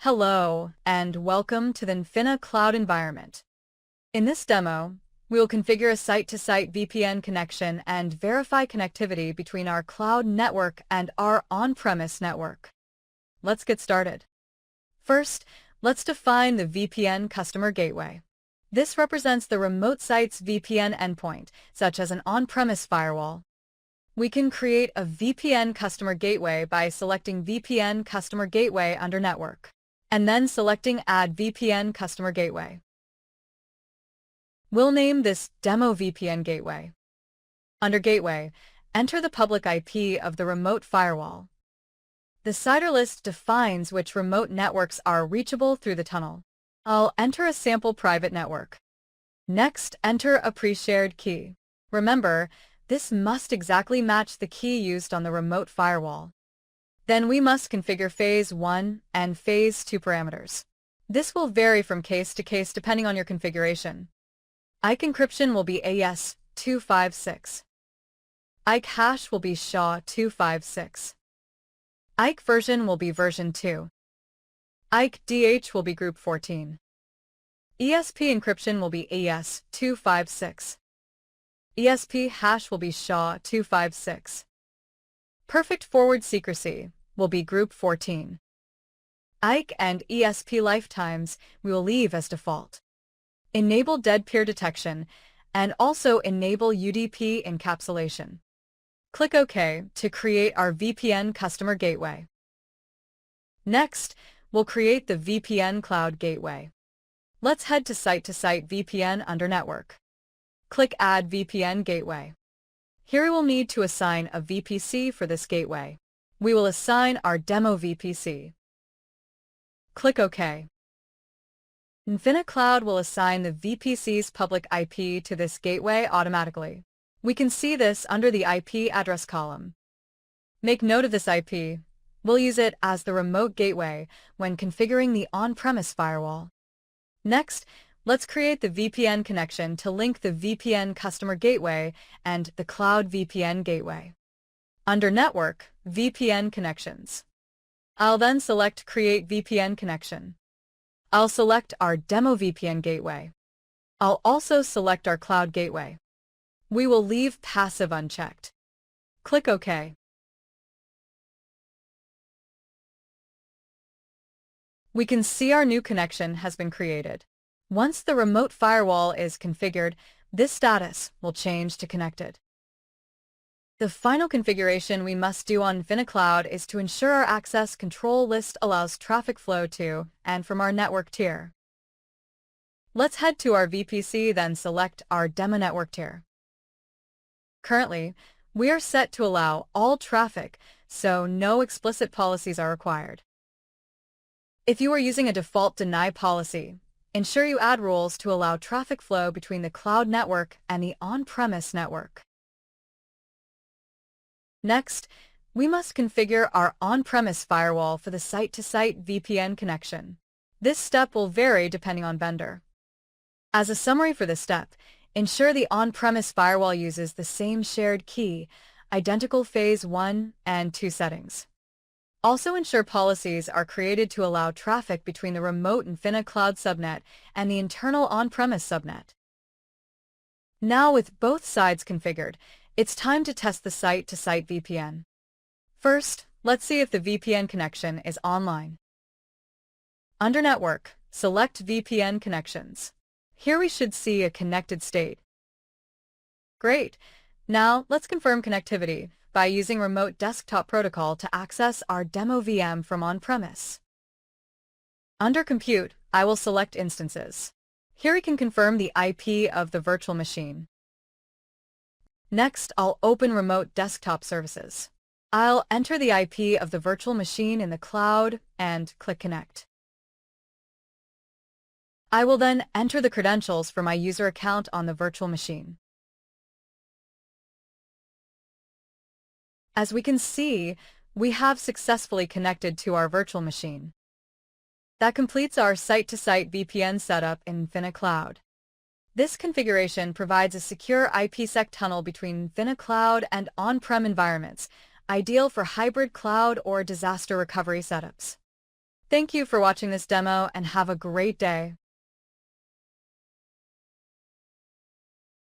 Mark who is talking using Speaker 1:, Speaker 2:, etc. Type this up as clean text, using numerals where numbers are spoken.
Speaker 1: Hello, and welcome to the Nfina-Cloud environment. In this demo, we will configure a site-to-site VPN connection and verify connectivity between our cloud network and our on-premise network. Let's get started. First, let's define the VPN customer gateway. This represents the remote site's VPN endpoint, such as an on-premise firewall. We can create a VPN customer gateway by selecting VPN Customer Gateway under Network, and then selecting Add VPN Customer Gateway. We'll name this Demo VPN Gateway. Under Gateway, enter the public IP of the remote firewall. The CIDR list defines which remote networks are reachable through the tunnel. I'll enter a sample private network. Next, enter a pre-shared key. Remember, this must exactly match the key used on the remote firewall. Then we must configure Phase 1 and Phase 2 parameters. This will vary from case to case depending on your configuration. IK encryption will be AES-256. IK hash will be SHA-256. IK version will be version 2. IK DH will be group 14. ESP encryption will be AES-256. ESP hash will be SHA-256. Perfect forward secrecy will be group 14. IK and ESP lifetimes we will leave as default. Enable dead peer detection and also enable UDP encapsulation. Click OK to create our VPN customer gateway. Next, we'll create the VPN Cloud Gateway. Let's head to Site-to-Site VPN under Network. Click Add VPN Gateway. Here we will need to assign a VPC for this gateway. We will assign our demo VPC. Click OK. Nfina-Cloud will assign the VPC's public IP to this gateway automatically. We can see this under the IP address column. Make note of this IP. We'll use it as the remote gateway when configuring the on-premise firewall. Next, let's create the VPN connection to link the VPN customer gateway and the cloud VPN gateway. Under Network, VPN Connections. I'll then select Create VPN Connection. I'll select our Demo VPN Gateway. I'll also select our Cloud Gateway. We will leave Passive unchecked. Click OK. We can see our new connection has been created. Once the remote firewall is configured, this status will change to Connected. The final configuration we must do on Nfina-Cloud is to ensure our access control list allows traffic flow to and from our network tier. Let's head to our VPC, then select our demo network tier. Currently, we are set to allow all traffic, so no explicit policies are required. If you are using a default deny policy, ensure you add rules to allow traffic flow between the cloud network and the on-premise network. Next, we must configure our on-premise firewall for the site-to-site VPN connection. This step will vary depending on vendor. As a summary for this step, ensure the on-premise firewall uses the same shared key, identical Phase 1 and 2 settings. Also ensure policies are created to allow traffic between the remote Nfina-Cloud subnet and the internal on-premise subnet. Now with both sides configured, it's time to test the site-to-site VPN. First, let's see if the VPN connection is online. Under Network, select VPN Connections. Here we should see a connected state. Great! Now let's confirm connectivity by using Remote Desktop Protocol to access our demo VM from on-premise. Under Compute, I will select Instances. Here we can confirm the IP of the virtual machine. Next, I'll open Remote Desktop Services. I'll enter the IP of the virtual machine in the cloud and click Connect. I will then enter the credentials for my user account on the virtual machine. As we can see, we have successfully connected to our virtual machine. That completes our site-to-site VPN setup in Nfina-Cloud. This configuration provides a secure IPsec tunnel between Nfina-Cloud and on-prem environments, ideal for hybrid cloud or disaster recovery setups. Thank you for watching this demo and have a great day.